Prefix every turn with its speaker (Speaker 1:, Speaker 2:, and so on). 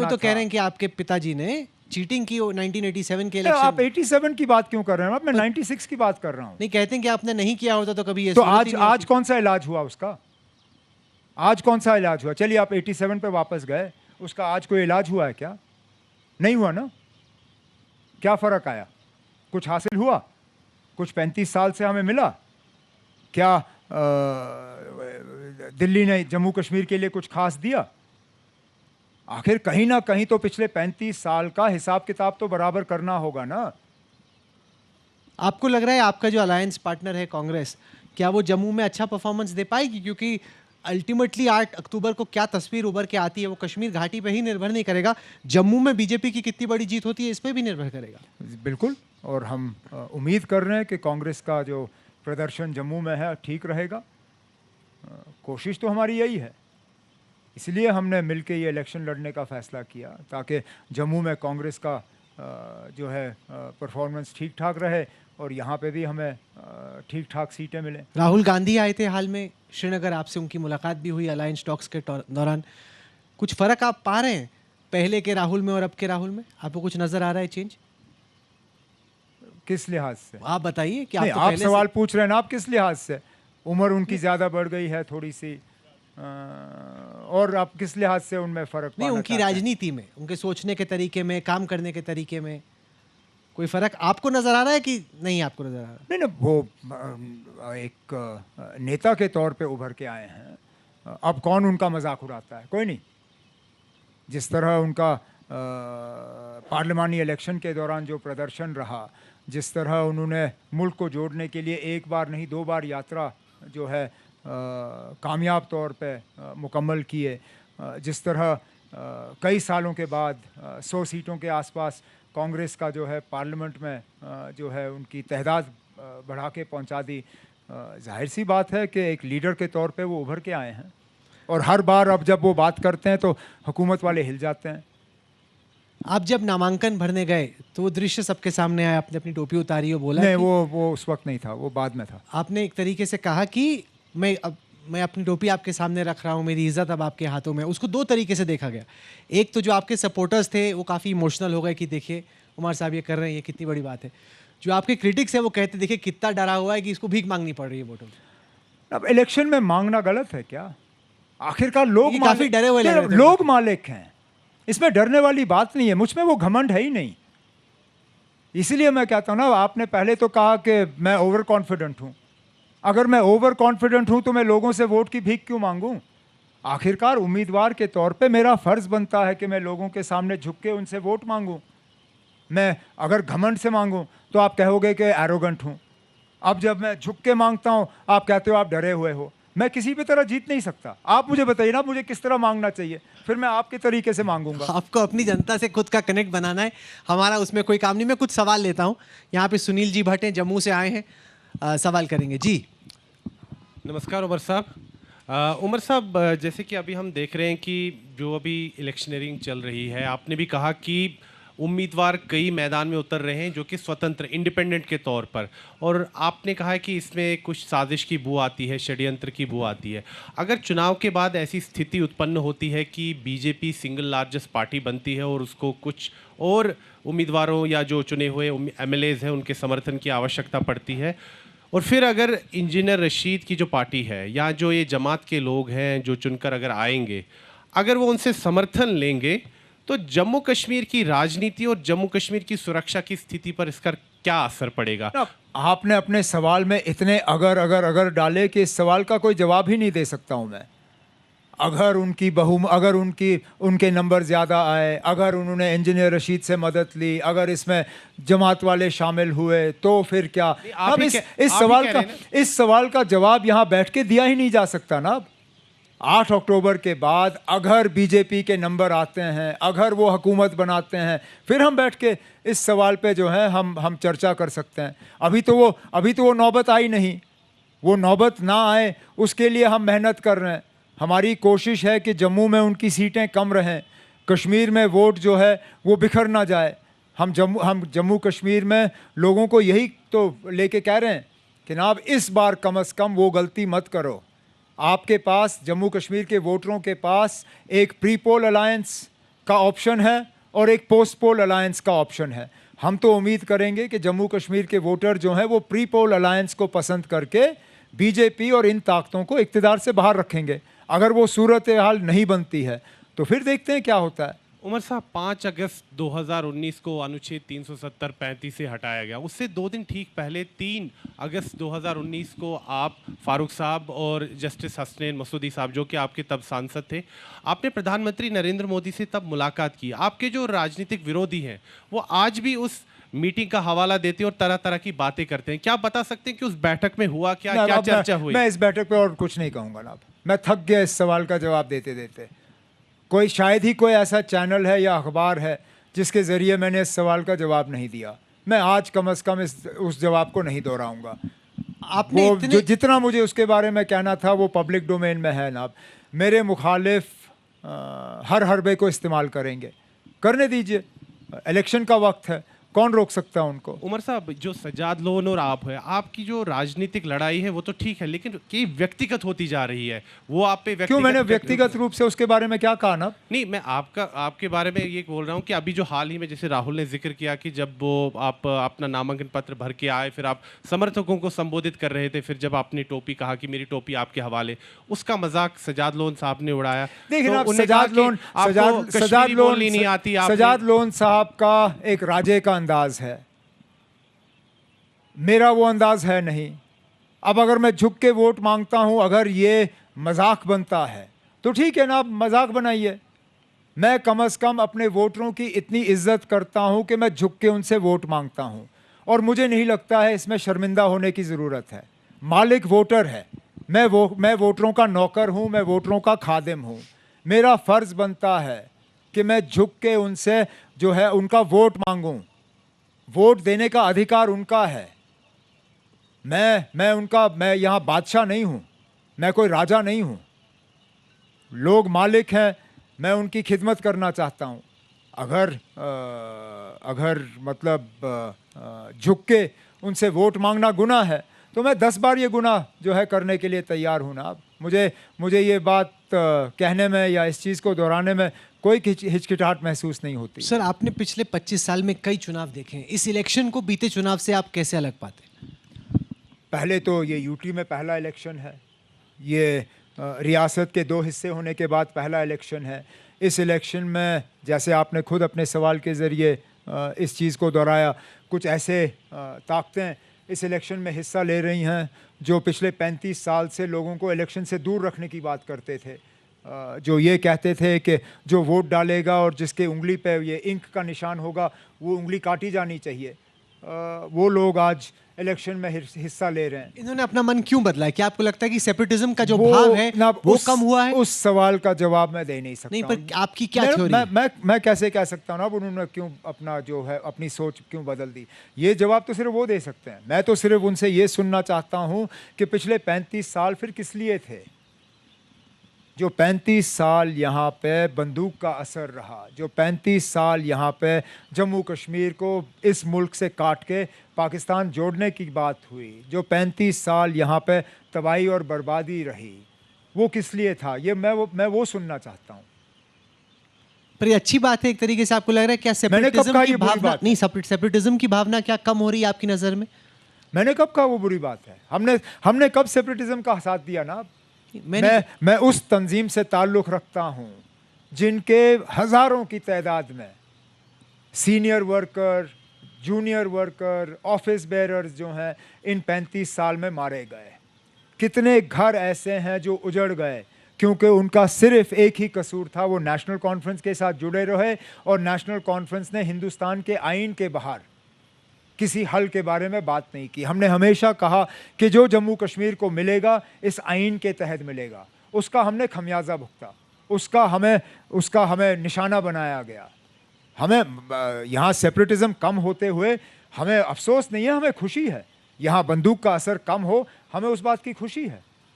Speaker 1: तो कह रहे हैं कि आपके पिताजी ने चीटिंग की 1987 के
Speaker 2: आप
Speaker 1: इलेक्शन।
Speaker 2: 87 की बात क्यों कर रहे हैं? मैं 96 की बात कर रहा हूँ।
Speaker 1: नहीं, कहते हैं कि आपने नहीं किया होता तो कभी ये
Speaker 2: तो
Speaker 1: सूरत ही नहीं
Speaker 2: आज
Speaker 1: होती।
Speaker 2: कौन सा इलाज हुआ उसका? आज कौन सा इलाज हुआ? चलिए आप 87 पे वापस गए, उसका आज कोई इलाज हुआ है क्या? नहीं हुआ ना। क्या फर्क आया? कुछ हासिल हुआ? कुछ 35 साल से हमें मिला क्या? दिल्ली ने जम्मू कश्मीर के लिए कुछ खास दिया? आखिर कहीं ना कहीं तो पिछले 35 साल का हिसाब किताब तो बराबर करना होगा ना।
Speaker 1: आपको लग रहा है आपका जो अलायंस पार्टनर है कांग्रेस, क्या वो जम्मू में अच्छा परफॉर्मेंस दे पाएगी? क्योंकि अल्टीमेटली 8 अक्टूबर को क्या तस्वीर उभर के आती है वो कश्मीर घाटी पे ही निर्भर नहीं करेगा, जम्मू में बीजेपी की कितनी बड़ी जीत होती है इस पे भी निर्भर करेगा।
Speaker 2: बिल्कुल, और हम उम्मीद कर रहे हैं कि कांग्रेस का जो प्रदर्शन जम्मू में है ठीक रहेगा। कोशिश तो हमारी यही है, इसलिए हमने मिलकर ये इलेक्शन लड़ने का फैसला किया ताकि जम्मू में कांग्रेस का जो है परफॉर्मेंस ठीक ठाक रहे और यहाँ पे भी हमें ठीक ठाक सीटें मिलें।
Speaker 1: राहुल गांधी आए थे हाल में श्रीनगर, आपसे उनकी मुलाकात भी हुई अलायंस टॉक्स के दौरान। कुछ फर्क आप पा रहे हैं पहले के राहुल में और अब के राहुल में? आपको कुछ नजर आ रहा है चेंज?
Speaker 2: किस लिहाज से
Speaker 1: आप बताइए कि
Speaker 2: नहीं,
Speaker 1: आप तो
Speaker 2: आप
Speaker 1: पहले
Speaker 2: सवाल पूछ रहे हैं ना, आप किस लिहाज से? उम्र उनकी ज़्यादा बढ़ गई है थोड़ी सी, और आप किस लिहाज से उनमें फ़र्क
Speaker 1: नहीं,
Speaker 2: पाना
Speaker 1: उनकी
Speaker 2: चाहते हैं?
Speaker 1: राजनीति में, उनके सोचने के तरीके में, काम करने के तरीके में कोई फर्क आपको नजर आ रहा है कि नहीं आपको नजर आ रहा?
Speaker 2: नहीं नहीं, वो एक नेता के तौर पे उभर के आए हैं। अब कौन उनका मजाक उड़ाता है? कोई नहीं। जिस तरह उनका पार्लिमानी इलेक्शन के दौरान जो प्रदर्शन रहा, जिस तरह उन्होंने मुल्क को जोड़ने के लिए एक बार नहीं 2 बार यात्रा जो है कामयाब तौर पे मुकम्मल किए, जिस तरह कई सालों के बाद 100 सीटों के आसपास कांग्रेस का जो है पार्लियामेंट में जो है उनकी तहदाद बढ़ा के पहुंचा दी, जाहिर सी बात है कि एक लीडर के तौर पे वो उभर के आए हैं। और हर बार अब जब वो बात करते हैं तो हुकूमत वाले हिल जाते हैं।
Speaker 1: आप जब नामांकन भरने गए तो वो दृश्य सबके सामने आया, आपने अपनी टोपी उतारी और बोला
Speaker 2: नहीं,
Speaker 1: कि
Speaker 2: वो उस वक्त नहीं था, वो बाद में था।
Speaker 1: आपने एक तरीके से कहा कि मैं अपनी टोपी आपके सामने रख रहा हूँ, मेरी इज्जत अब आपके हाथों में। उसको 2 तरीके से देखा गया। एक तो जो आपके सपोर्टर्स थे वो काफ़ी इमोशनल हो गए कि देखिए उमर साहब ये कर रहे हैं, ये कितनी बड़ी बात है। जो आपके क्रिटिक्स है वो कहते देखिए कितना डरा हुआ है कि इसको भीख मांगनी पड़ रही है वोटों की।
Speaker 2: अब इलेक्शन में मांगना गलत है क्या? आखिरकार लोग
Speaker 1: ये काफी डरे हुए लग रहे थे।
Speaker 2: लोग मालिक हैं, इसमें डरने वाली बात नहीं है। मुझ में वो घमंड है ही नहीं। इसीलिए मैं कहता हूँ ना, आपने पहले तो कहा कि मैं ओवर कॉन्फिडेंट हूँ। अगर मैं ओवर कॉन्फिडेंट हूँ तो मैं लोगों से वोट की भीख क्यों मांगूं? आखिरकार उम्मीदवार के तौर पे मेरा फर्ज बनता है कि मैं लोगों के सामने झुक के उनसे वोट मांगूं। मैं अगर घमंड से मांगूं तो आप कहोगे कि एरोगेंट हूँ। अब जब मैं झुक के मांगता हूँ आप कहते हो आप डरे हुए हो। मैं किसी भी तरह जीत नहीं सकता। आप मुझे बताइए ना, मुझे किस तरह मांगना चाहिए, फिर मैं आपके तरीके से मांगूंगा।
Speaker 1: आपको अपनी जनता से खुद का कनेक्ट बनाना है, हमारा उसमें कोई काम नहीं। मैं कुछ सवाल लेता हूँ। यहाँ पे सुनील जी भट्ट हैं, जम्मू से आए हैं, सवाल करेंगे जी।
Speaker 3: नमस्कार उमर साहब। उमर साहब, जैसे कि अभी हम देख रहे हैं कि जो अभी इलेक्शनरिंग चल रही है, आपने भी कहा कि उम्मीदवार कई मैदान में उतर रहे हैं जो कि स्वतंत्र इंडिपेंडेंट के तौर पर, और आपने कहा है कि इसमें कुछ साजिश की बू आती है, षड्यंत्र की बू आती है। अगर चुनाव के बाद ऐसी स्थिति उत्पन्न होती है कि बीजेपी सिंगल लार्जेस्ट पार्टी बनती है और उसको कुछ और उम्मीदवारों या जो चुने हुए एमएलएज हैं उनके समर्थन की आवश्यकता पड़ती है, और फिर अगर इंजीनियर रशीद की जो पार्टी है या जो ये जमात के लोग हैं जो चुनकर अगर आएंगे, अगर वो उनसे समर्थन लेंगे तो जम्मू कश्मीर की राजनीति और जम्मू कश्मीर की सुरक्षा की स्थिति पर इसका क्या असर पड़ेगा?
Speaker 2: आपने अपने सवाल में इतने अगर डाले कि इस सवाल का कोई जवाब ही नहीं दे सकता हूं मैं। अगर उनके नंबर ज़्यादा आए, अगर उन्होंने इंजीनियर रशीद से मदद ली, अगर इसमें जमात वाले शामिल हुए तो फिर क्या? अब इस सवाल का जवाब यहाँ बैठ के दिया ही नहीं जा सकता ना। 8 अक्टूबर के बाद अगर बीजेपी के नंबर आते हैं, अगर वो हुकूमत बनाते हैं, फिर हम बैठ के इस सवाल पे जो है हम चर्चा कर सकते हैं। अभी तो वो नौबत आई नहीं। वो नौबत ना आए उसके लिए हम मेहनत कर रहे हैं। हमारी कोशिश है कि जम्मू में उनकी सीटें कम रहें, कश्मीर में वोट जो है वो बिखर ना जाए। हम जम्मू कश्मीर में लोगों को यही तो लेके कह रहे हैं कि जनाब इस बार कम से कम वो गलती मत करो। आपके पास, जम्मू कश्मीर के वोटरों के पास एक प्री पोल अलायंस का ऑप्शन है और एक पोस्ट पोल अलायंस का ऑप्शन है। हम तो उम्मीद करेंगे कि जम्मू कश्मीर के वोटर जो हैं वो प्री पोल अलायंस को पसंद करके बीजेपी और इन ताकतों को इक़्तिदार से बाहर रखेंगे। अगर वो सूरत हाल नहीं बनती है तो फिर देखते हैं क्या होता है।
Speaker 3: उमर साहब, 5 अगस्त 2019 को अनुच्छेद 370-35 से हटाया गया। उससे 2 दिन ठीक पहले 3 अगस्त 2019 को आप फारूक साहब और जस्टिस हसनैन मसूदी साहब, जो कि आपके तब सांसद थे, आपने प्रधानमंत्री नरेंद्र मोदी से तब मुलाकात की। आपके जो राजनीतिक विरोधी हैं वो आज भी उस मीटिंग का हवाला देते हैं और तरह तरह की बातें करते हैं। क्या आप बता सकते हैं कि उस बैठक में हुआ क्या, क्या चर्चा हुई?
Speaker 2: मैं इस बैठक पे और कुछ नहीं कहूँगा ना। मैं थक गया इस सवाल का जवाब देते देते। कोई शायद ही कोई ऐसा चैनल है या अखबार है जिसके ज़रिए मैंने इस सवाल का जवाब नहीं दिया। मैं आज कम से कम उस जवाब को नहीं दोहराऊंगा।
Speaker 1: आपने
Speaker 2: वो जो जितना मुझे उसके बारे में कहना था वो पब्लिक डोमेन में है ना। मेरे मुखालिफ हर हरबे को इस्तेमाल करेंगे, करने दीजिए, इलेक्शन का वक्त है, कौन रोक सकता है उनको।
Speaker 3: उमर साहब, जो सज्जाद लोन और आप है, आपकी जो राजनीतिक लड़ाई है वो तो ठीक है, लेकिन कई व्यक्तिगत होती जा रही है। वो आप पे
Speaker 2: क्यों? मैंने व्यक्तिगत रूप से उसके बारे में क्या कहा ना?
Speaker 3: नहीं, मैं आपके बारे में ये बोल रहा हूँ कि अभी जो हाल ही में जैसे राहुल ने जिक्र किया कि जब वो आप अपना नामांकन पत्र भर के आए, फिर आप समर्थकों को संबोधित कर रहे थे, फिर जब आपने टोपी कहा कि मेरी टोपी आपके हवाले, उसका मजाक सज्जाद लोन साहब ने उड़ाया।
Speaker 2: देखिए ना, सज्जाद लोन साहब का एक राजे का अंदाज है, मेरा वो अंदाज है नहीं। अब अगर मैं झुक के वोट मांगता हूं, अगर ये मजाक बनता है तो ठीक है ना, आप मजाक बनाइए। मैं कम से कम अपने वोटरों की इतनी इज्जत करता हूं कि मैं झुक के उनसे वोट मांगता हूं, और मुझे नहीं लगता है इसमें शर्मिंदा होने की ज़रूरत है। मालिक वोटर है, मैं वोटरों का नौकर हूं, मैं वोटरों का खादिम हूं। मेरा फ़र्ज़ बनता है कि मैं झुक के उनसे जो है उनका वोट मांगूं। वोट देने का अधिकार उनका है। मैं यहाँ बादशाह नहीं हूँ, मैं कोई राजा नहीं हूँ। लोग मालिक हैं, मैं उनकी खिदमत करना चाहता हूँ। अगर मतलब झुक के उनसे वोट मांगना गुनाह है तो मैं 10 बार ये गुनाह जो है करने के लिए तैयार हूँ ना। मुझे ये बात कहने में या इस चीज़ को दोहराने में कोई हिचकिचाहट महसूस नहीं होती।
Speaker 1: सर, आपने पिछले 25 साल में कई चुनाव देखे हैं, इस इलेक्शन को बीते चुनाव से आप कैसे अलग पाते हैं?
Speaker 2: पहले तो ये यूटी में पहला इलेक्शन है, ये रियासत के 2 हिस्से होने के बाद पहला इलेक्शन है। इस इलेक्शन में जैसे आपने खुद अपने सवाल के ज़रिए इस चीज़ को दोहराया, कुछ ऐसे ताकतें इस इलेक्शन में हिस्सा ले रही हैं जो पिछले 35 साल से लोगों को इलेक्शन से दूर रखने की बात करते थे, जो ये कहते थे कि जो वोट डालेगा और जिसके उंगली पे ये इंक का निशान होगा वो उंगली काटी जानी चाहिए। वो लोग आज इलेक्शन में हिस्सा ले रहे हैं।
Speaker 1: इन्होंने अपना मन क्यों बदला है? क्या आपको लगता है कि सेपरेटिज्म का जो भाव है वो कम हुआ है?
Speaker 2: उस सवाल का जवाब मैं दे नहीं सकता।
Speaker 1: नहीं, पर आपकी क्या थ्योरी है?
Speaker 2: मैं कैसे कह सकता हूँ ना उन्होंने क्यों अपना जो है अपनी सोच क्यों बदल दी। ये जवाब तो सिर्फ वो दे सकते हैं। मैं तो सिर्फ उनसे ये सुनना चाहता हूँ कि पिछले 35 साल फिर किस लिए थे। जो 35 साल यहाँ पे बंदूक का असर रहा, जो 35 साल यहाँ पे जम्मू कश्मीर को इस मुल्क से काट के पाकिस्तान जोड़ने की बात हुई, जो 35 साल यहाँ पे तबाही और बर्बादी रही, वो किस लिए था, ये मैं वो सुनना चाहता हूँ।
Speaker 1: पर ये अच्छी बात है एक तरीके से। आपको लग रहा है क्या सेपरेटिज्म की भावना नहीं, सेपरेटिज्म की भावना क्या कम हो रही है आपकी नज़र में?
Speaker 2: मैंने कब कहा वो बुरी बात है? हमने कब सेपरेटिज्म का साथ दिया ना? मैं उस तंजीम से ताल्लुक़ रखता हूँ जिनके हज़ारों की तादाद में senior worker, junior worker, office bearers जो हैं इन 35 साल में मारे गए। कितने घर ऐसे हैं जो उजड़ गए क्योंकि उनका सिर्फ एक ही कसूर था, वो नेशनल कॉन्फ्रेंस के साथ जुड़े रहे और नेशनल कॉन्फ्रेंस ने हिंदुस्तान के आइन के बाहर किसी हल के बारे में बात नहीं की। हमने हमेशा कहा कि जो जम्मू कश्मीर को मिलेगा इस आइन के तहत मिलेगा। उसका हमने खमियाजा भुगता, उसका हमें निशाना बनाया गया। हमें यहाँ सेपरेटिज्म कम होते हुए हमें अफसोस नहीं है, हमें खुशी है। यहाँ बंदूक का असर कम हो, हमें उस बात की खुशी है।